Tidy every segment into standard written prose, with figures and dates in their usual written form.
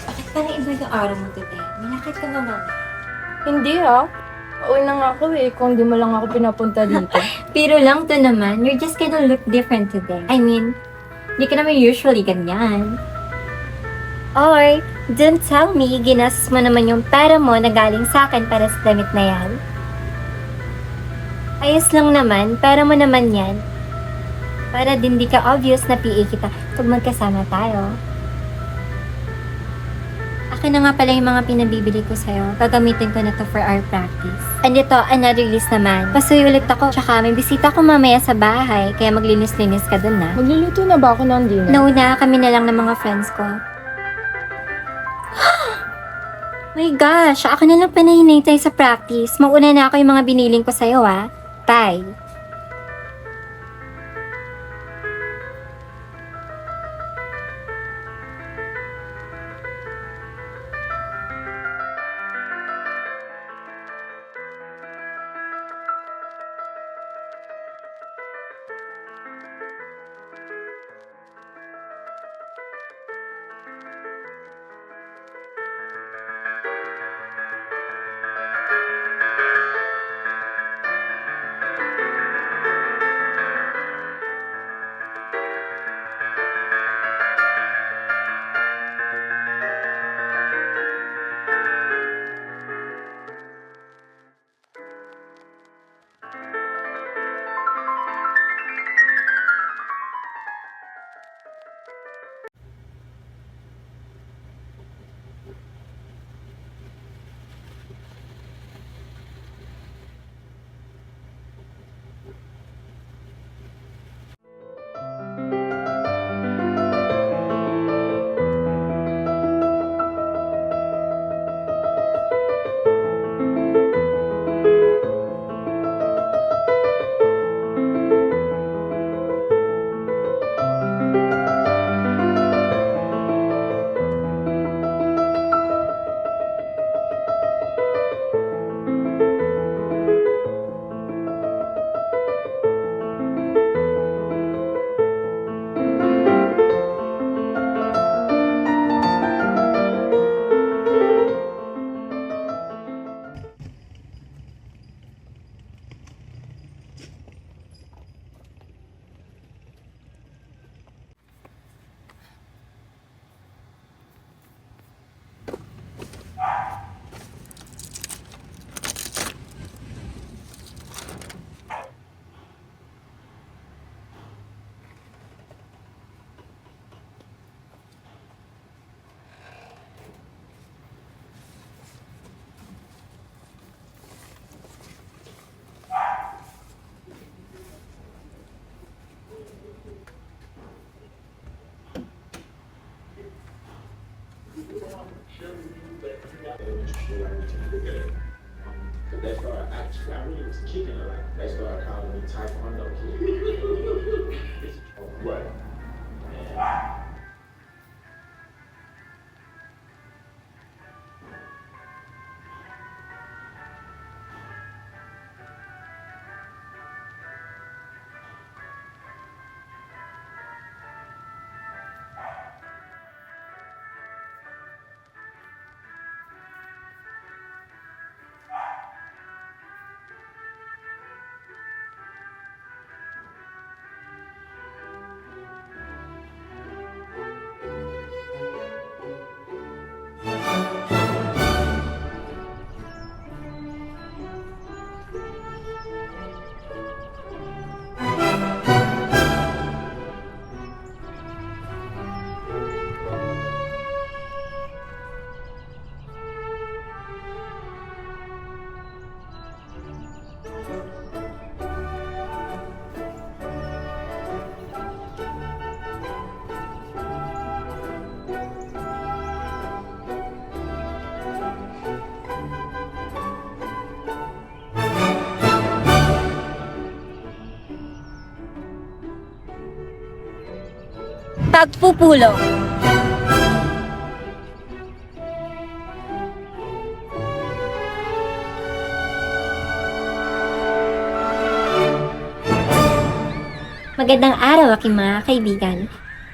Bakit parang iba yung araw mo today? May lakad ka ba, mama? Hindi ha. Pauwi na nga ako eh, kung di mo lang ako pinapunta dito. Pero lang to naman, you're just gonna look different today. I mean, di ka naman usually ganyan. Or, don't tell me, ginastos mo naman yung pera mo na galing sa akin para sa damit na yan. Ayos lang naman, pera mo naman yan. Para din di ka obvious na PA kita pag magkasama tayo. Akin na nga pala yung mga pinabibili ko sa'yo. Gagamitin ko na to for our practice. And ito, another list naman. Pasuy ulit ako. Tsaka may bisita ko mamaya sa bahay. Kaya maglinis-linis ka dun na. Magluluto na ba ako ng dinner? No na, kami na lang ng mga friends ko. My gosh, ako na lang panahinay sa practice. Mauna na ako yung mga biniling ko sa'yo ah. Bye. They started actually, I really was kicking it like they started calling me Taekwondo kid. Right. pagpupulong. Magandang araw aking mga kaibigan.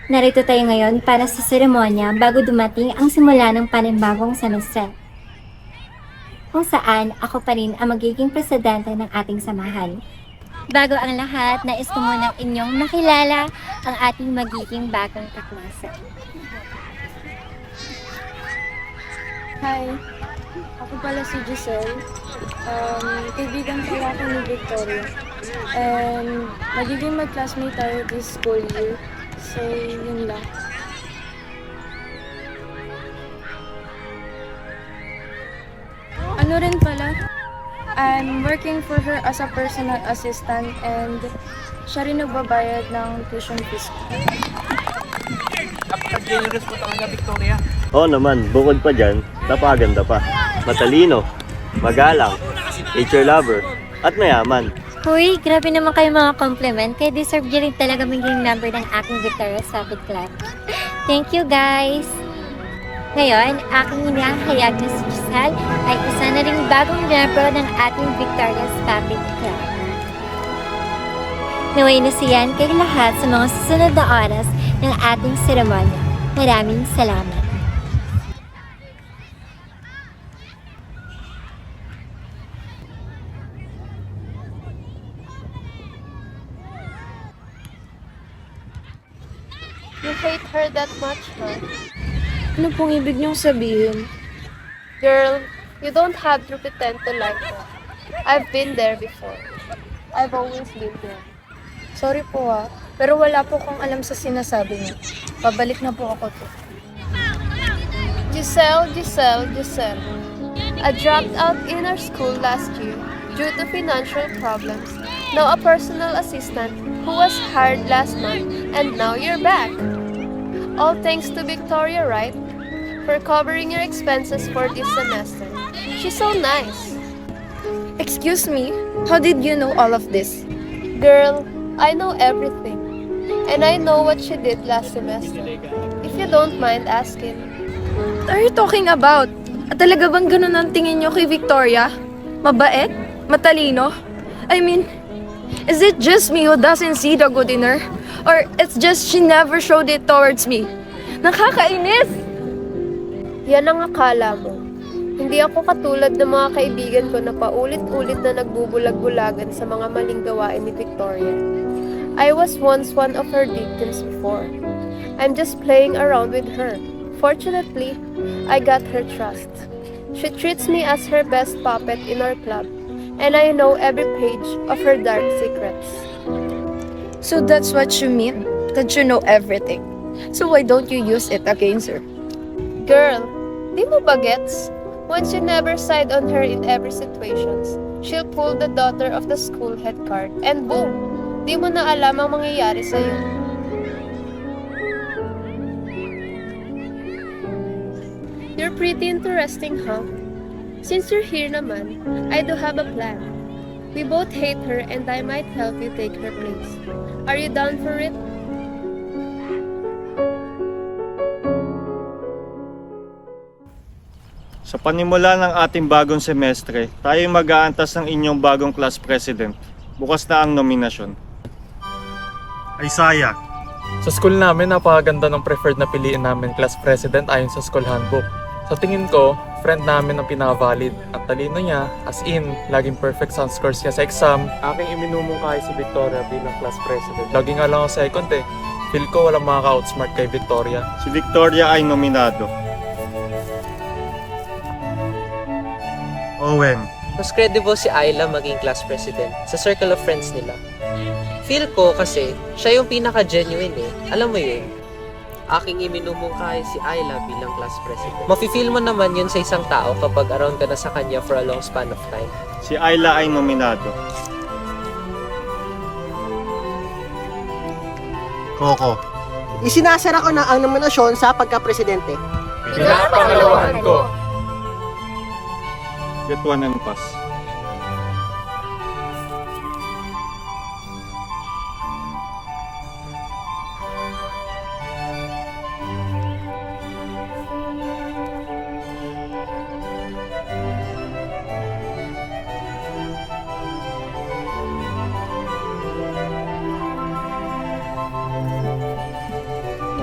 Narito tayo ngayon para sa seremonya bago dumating ang simula ng panibagong semestre. Kung saan ako pa rin ang magiging presidente ng ating samahan. Bago ang lahat, nais ko munang inyong makilala ang ating magiging bagong kaklase. Hi, ako pala si Giselle. Kaibigan pala ako ni Victoria. And magiging mag-classmate tayo this school year. So, yun lang. Ano rin pala, I'm working for her as a personal assistant and siya rin nagbabayad ng tuition fees. Napaka-generous po talaga, Victoria. Oo naman, bukod pa dyan, napakaganda pa. Matalino, magalang, nature lover, at mayaman. Huy, grabe naman kayo mga compliment. Kaya deserve nyo rin talaga maging member ng aking Victoria's Sabbath Club. Thank you guys! Ngayon, aking inihahayag na si Giselle ay isa na ring bagong member ng ating Victoria's Sabbath Club. Naway na siyan kay lahat sa mga susunod na oras ng ating seremonya. Maraming salamat! You hate her that much, huh? Ano pong ibig niyong sabihin? Girl, you don't have to pretend to like her. I've been there before. I've always been there. Sorry po pero wala po akong alam sa sinasabi niyo. Pabalik na po ako to. Giselle. I dropped out in our school last year due to financial problems. Now a personal assistant who was hired last month, and now you're back. All thanks to Victoria, right? For covering your expenses for this semester. She's so nice. Excuse me, how did you know all of this? Girl, I know everything. And I know what she did last semester. If you don't mind asking. What are you talking about? At talaga bang ganun ang tingin niyo kay Victoria? Mabait? Matalino? I mean, is it just me who doesn't see the good in her? Or it's just she never showed it towards me? Nakakainis! Yan ang akala mo. Hindi ako katulad ng mga kaibigan ko na paulit-ulit na nagbubulag-bulagan sa mga maling gawain ni Victoria. I was once one of her victims before. I'm just playing around with her. Fortunately, I got her trust. She treats me as her best puppet in our club, and I know every page of her dark secrets. So that's what you mean? That you know everything? So why don't you use it against her? Girl, di mo ba gets? Once you never side on her in every situations, she'll pull the daughter of the school head card, and boom! Di mo na alam ang mangyayari sa'yo. You're pretty interesting, huh? Since you're here naman, I do have a plan. We both hate her and I might help you take her place. Are you down for it? Sa panimula ng ating bagong semestre, tayo mag-aantas ng inyong bagong class president. Bukas na ang nominasyon. Isaiah. Sa school namin, napakaganda ng preferred na piliin namin class president ayon sa school handbook. Sa tingin ko, friend namin ang pinaka-valid. At talino niya, as in, laging perfect sa scores niya sa exam. Aking iminumungkahi si Victoria bilang class president. Lagi nga lang ako second eh. Feel ko walang makaka-outsmart kay Victoria. Si Victoria ay nominado. Owen. Mas credible si Ayla maging class president sa circle of friends nila. Feel ko kasi siya yung pinaka-genuine eh. Alam mo yun, aking iminumungkahi si Ayla bilang class president. Mafe-feel mo naman yun sa isang tao kapag around ka na sa kanya for a long span of time. Si Ayla ay nominado. Coco. Isinasara ko na ang nominasyon sa pagka-presidente. Pinapangalawahan ko. Get one and pass.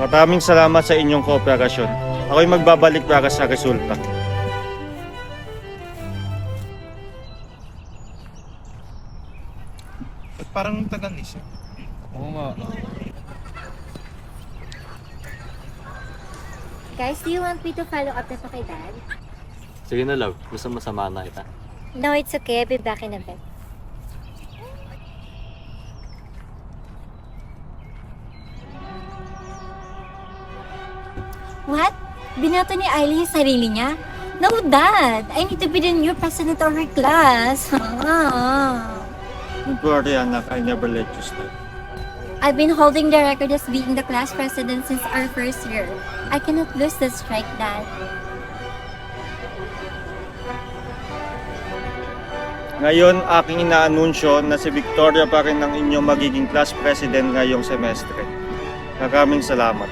Maraming salamat sa inyong kooperasyon. Ako'y magbabalik para sa resulta. Parang taganis siya. Oo nga. Guys, do you want me to follow up na pa kay Dad? Sige na, love. Gusto mo samahan na kita. No, it's okay. I'll be back in a bit. What? Binato ni Ayla yung sarili niya? No, Dad! I need to be the new president of her class. Don't worry, anak. I never let you slip. I've been holding the record as being the class president since our first year. I cannot lose this strike, Dad. Ngayon, aking inaanunsyo na si Victoria pa rin ang inyong magiging class president ngayong semestre. Maraming salamat.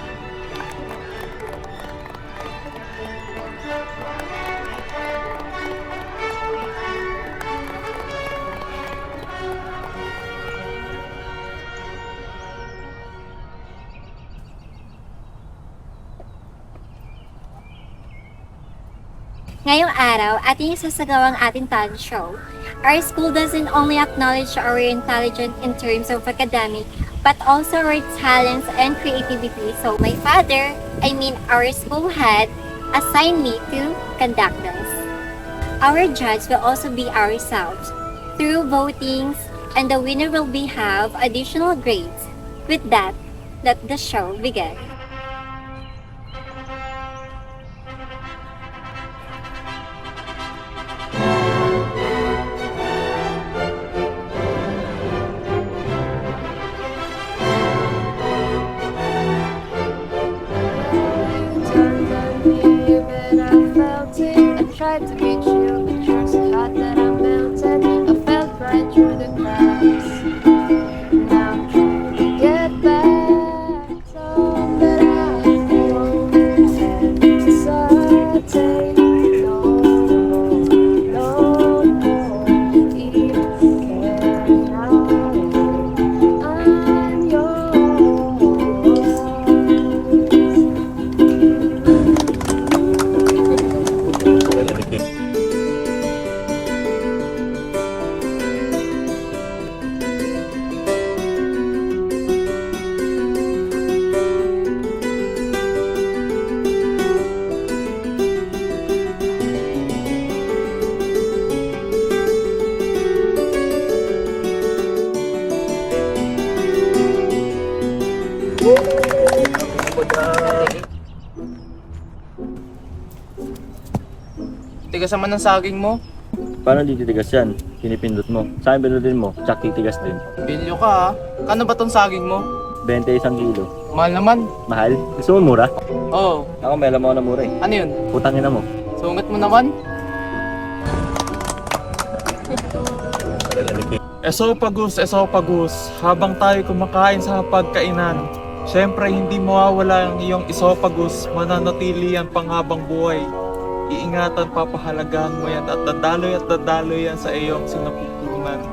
Ngayong araw, ating isasagawa ang ating talent show. Our school doesn't only acknowledge our intelligence in terms of academic, but also our talents and creativity. So my father, our school head, assigned me to conduct this. Our judge will also be ourselves through votings, and the winner will have additional grades. With that, let the show begin. Tried to reach you, but you're so hot that I melted. I felt right through the cracks. Now I'm trying to get back, so that I won't hesitate. No, even carry on. I'm yours. Tigas naman ng saging mo. Paano di titigas yan? Pinipindot mo. Sa akin pindutin mo, tsak titigas din. Bilyo ka ha. Kano ba tong saging mo? 21 kilo. Mahal naman. Mahal? Gusto mo mura? Oo. Ako may alam ako na mura eh. Ano yun? Putangin na mo. Sungat mo naman. Esophagus, habang tayo kumakain sa pagkainan, syempre hindi mawawala ang iyong esophagus, mananatili yan panghabang buhay. Iingatan, papahalagahan mo yan at dadaloy yan sa iyong sinapupunan.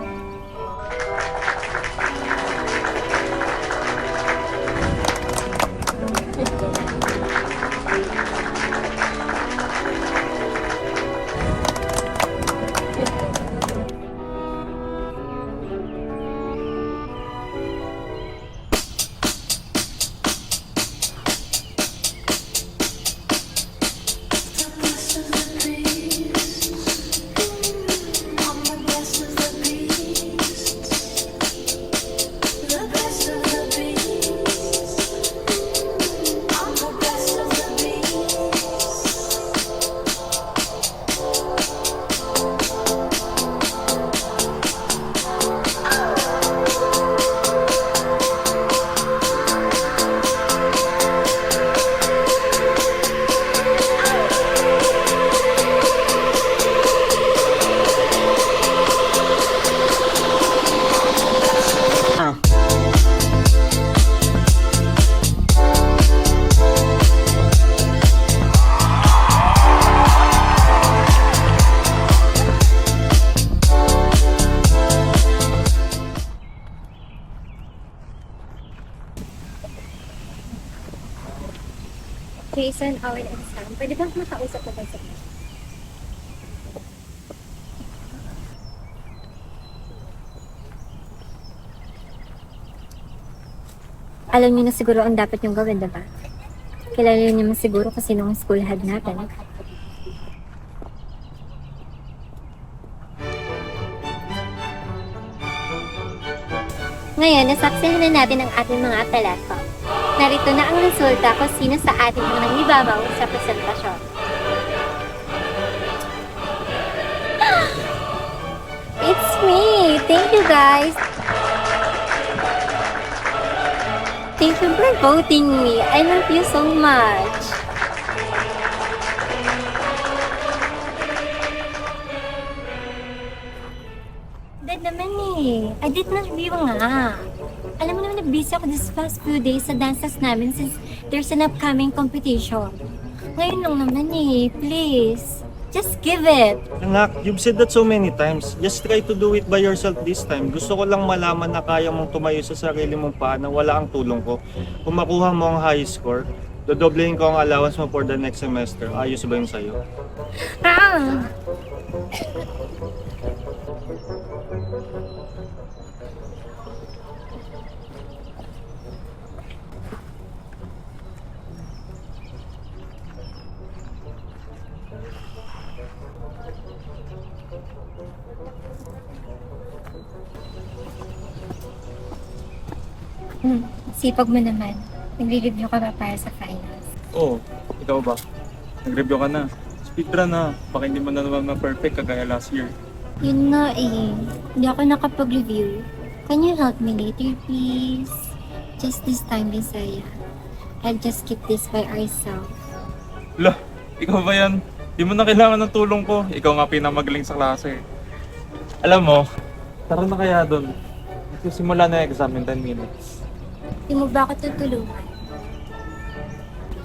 based on our exam, pwede bang makausap ko ba sa inyo? Alam niyo na siguro ang dapat niyong gawin, diba? Kilala niyo naman siguro kasi nung school head natin. Ngayon, nasaksihan na natin ang ating mga apelato. Narito na ang resulta kung sino sa ating mga nangibabaw sa presentasyon. It's me! Thank you guys! Thank you for voting me. I love you so much. Dad naman eh. I did not review nga. Alam mo naman na-busy ako this past few days sa dances namin since there's an upcoming competition. Ngayon lang naman eh. Please. Just give it. Anak, you've said that so many times. Just try to do it by yourself this time. Gusto ko lang malaman na kaya mong tumayo sa sarili mong paa na wala ang tulong ko. Kung makuha mo ang high score, dodoblehin ko ang allowance mo for the next semester. Ayos ba yun sa'yo? Ah! Sipag mo naman. Nagre-review ka ba para sa finals? Oo, ikaw ba? Nag-review ka na. Speedrun na. Baka hindi mo na naman ma-perfect kagaya last year. Yun nga eh. Hindi ako nakapag-review. Can you help me later, please? Just this time, Bisaya. I'll just keep this by ourselves. Lah, ikaw ba yan? Di mo na kailangan ng tulong ko. Ikaw nga pinamagaling sa klase. Alam mo, tara na kaya doon. Simula na yung exam in 10 minutes. Di mo ba ako tutulungan?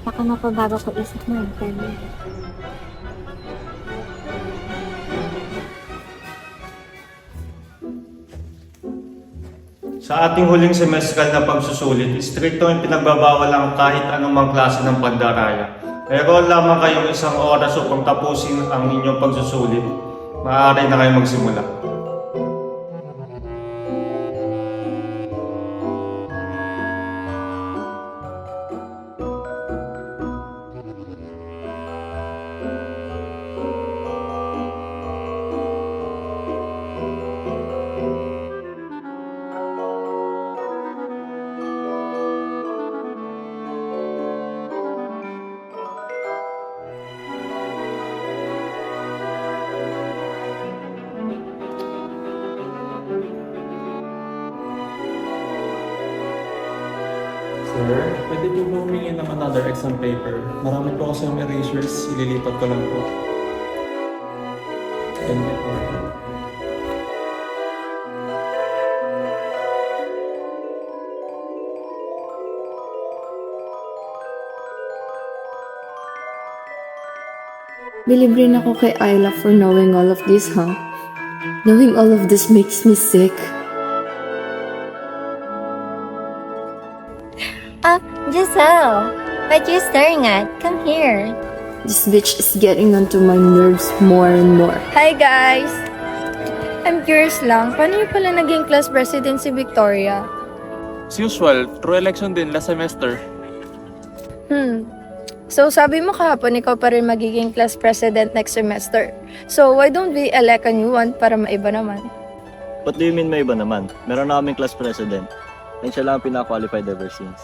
Baka mapabago ko isip mo ang time. Sa ating huling semestral na pagsusulit, stricto yung pinagbabawal ang kahit anumang klase ng pagdaraya. Pero lamang kayong isang oras upang tapusin ang inyong pagsusulit. Maaari na kayo magsimula. Sir, pwede po ba humingi ng another exam paper? Marami po kasi yung erasures, ililipat ko lang po. Thank you po. Bilib rin ako kay Ayla for knowing all of this, huh? Knowing all of this makes me sick. Giselle! What you staring at? Come here. This bitch is getting onto my nerves more and more. Hi guys! I'm curious lang, paano niyo pala naging class president si Victoria? As usual, through election din last semester. So sabi mo kahapon ikaw pa rin magiging class president next semester. So why don't we elect a new one para maiba naman? What do you mean may iba naman? Meron na kaming class president. And siya lang ang pinaka-qualified ever since.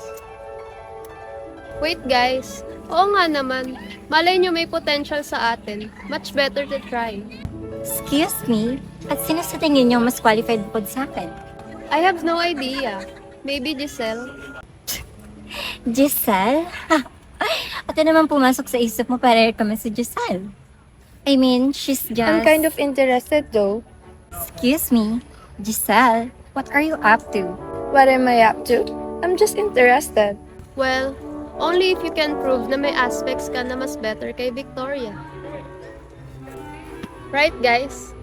Wait guys, oo nga naman. Malay nyo may potential sa atin. Much better to try. Excuse me? At sino sa tingin niyo mas qualified bukod sa akin? I have no idea. Maybe Giselle? Giselle? At ano naman pumasok sa isip mo para i-recommend si Giselle? I mean, she's just... I'm kind of interested though. Excuse me? Giselle, what are you up to? What am I up to? I'm just interested. Well, only if you can prove na may aspects ka na mas better kay Victoria. Right, guys?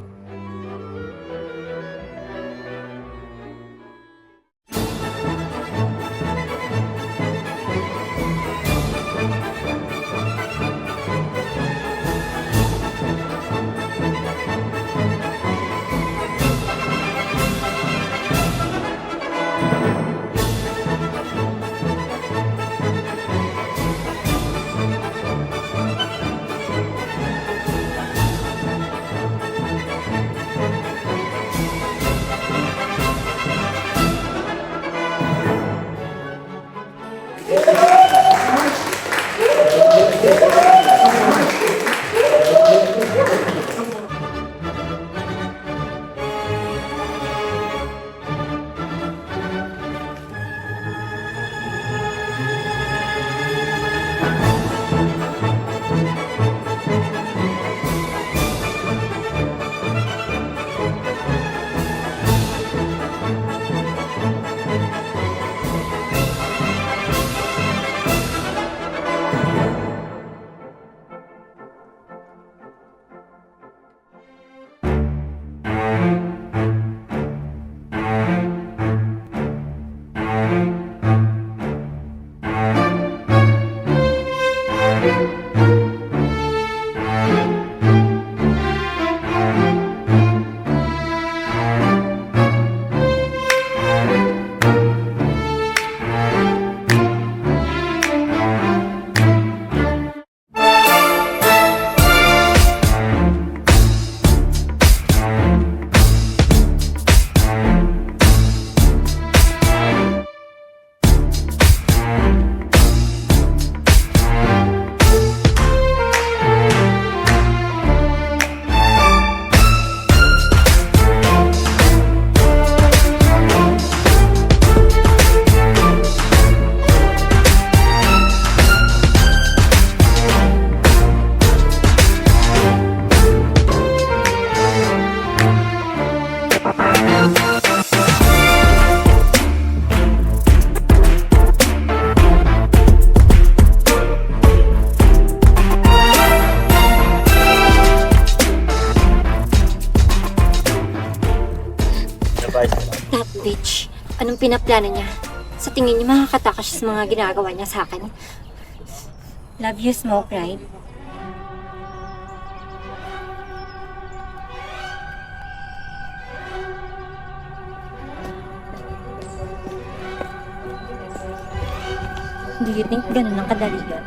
advice ko lang. That bitch. Anong pinaplano niya? Sa tingin niya makakatakas siya sa mga ginagawa niya sa akin. Love you, Smoke, right? Do you think ganun ang kadali yun?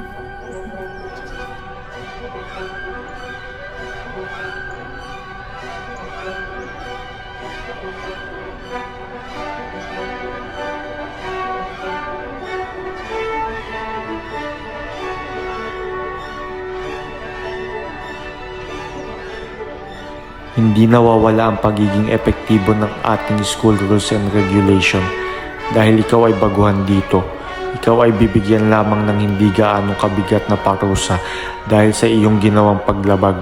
Hindi nawawala ang pagiging epektibo ng ating school rules and regulation dahil ikaw ay baguhan dito. Ikaw ay bibigyan lamang ng hindi gaanong kabigat na parusa dahil sa iyong ginawang paglabag.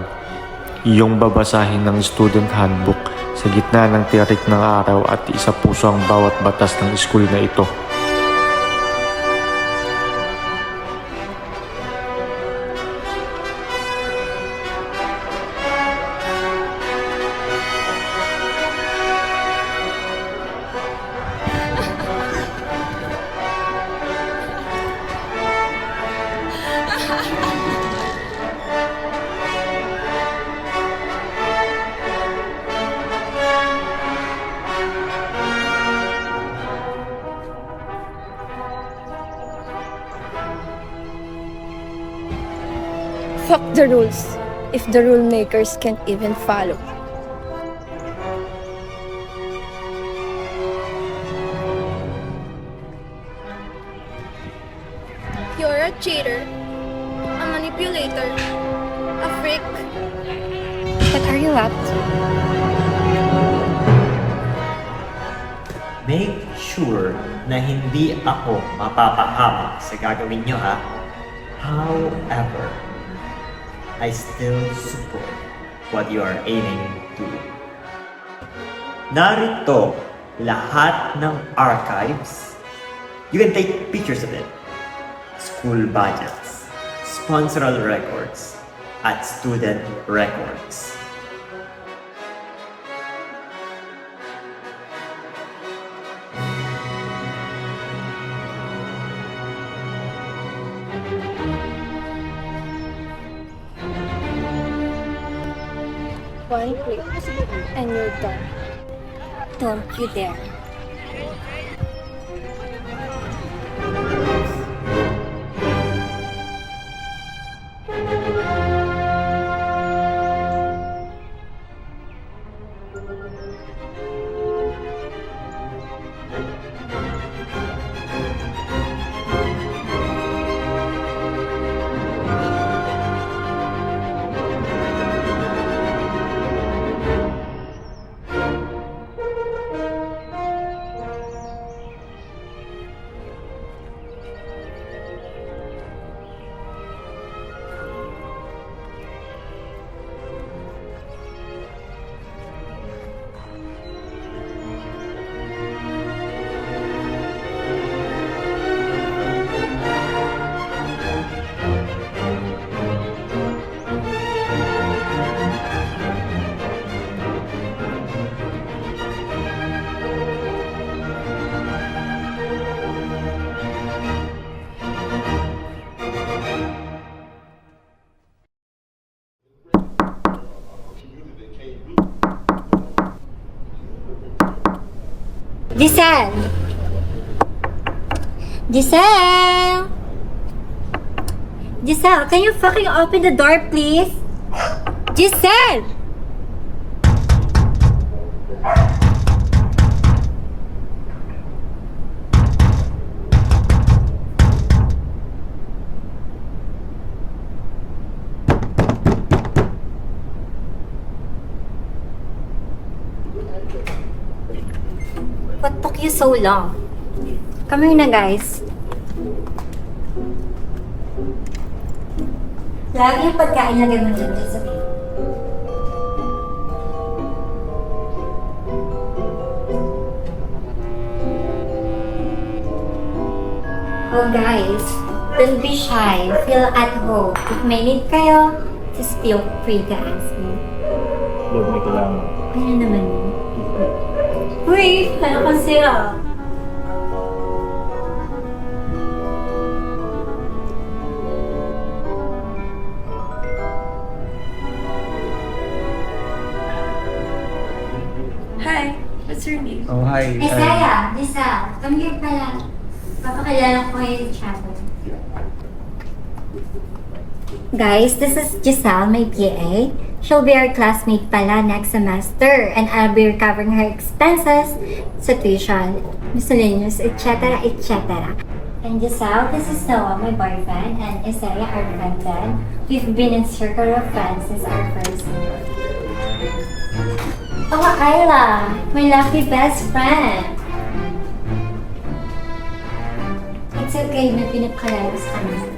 Iyong babasahin ng student handbook sa gitna ng tirik ng araw at isa puso ang bawat batas ng school na ito. Fuck the rules if the rule makers can't even follow. You're a cheater, a manipulator, a freak. What are you up to? Make sure na hindi ako mapapahamak sa gagawin nyo, ha? However, I still support what you are aiming to do. Narito lahat ng archives. You can take pictures of it. School budgets, sponsoral records, at student records. One click, and you're done. Don't you dare. Giselle! Giselle! Giselle, can you fucking open the door, please? Giselle! What took you so long? Come here na, guys. Lagi yung pagkain lagay mo dyan sa plate. Oh, guys. Don't be shy. Feel at home. If may need kayo, just feel free to ask me. Love, may kailangan. Ano naman yun? Uy, ano kasi Hi, what's your name? Oh, hi. Isaiah, Lisa, come here pala. Papakilala ko kayo sa chapel. Guys, this is Giselle, my PA. She'll be our classmate pala next semester and I'll be recovering her expenses sa tuition, miscellaneous, etc., etc. And Giselle, this is Noah, my boyfriend, and Isaiah, our friend then. We've been in circle of friends since our first year. Oh, Ayla, my lucky best friend. It's okay na pinapakilala sa kanya.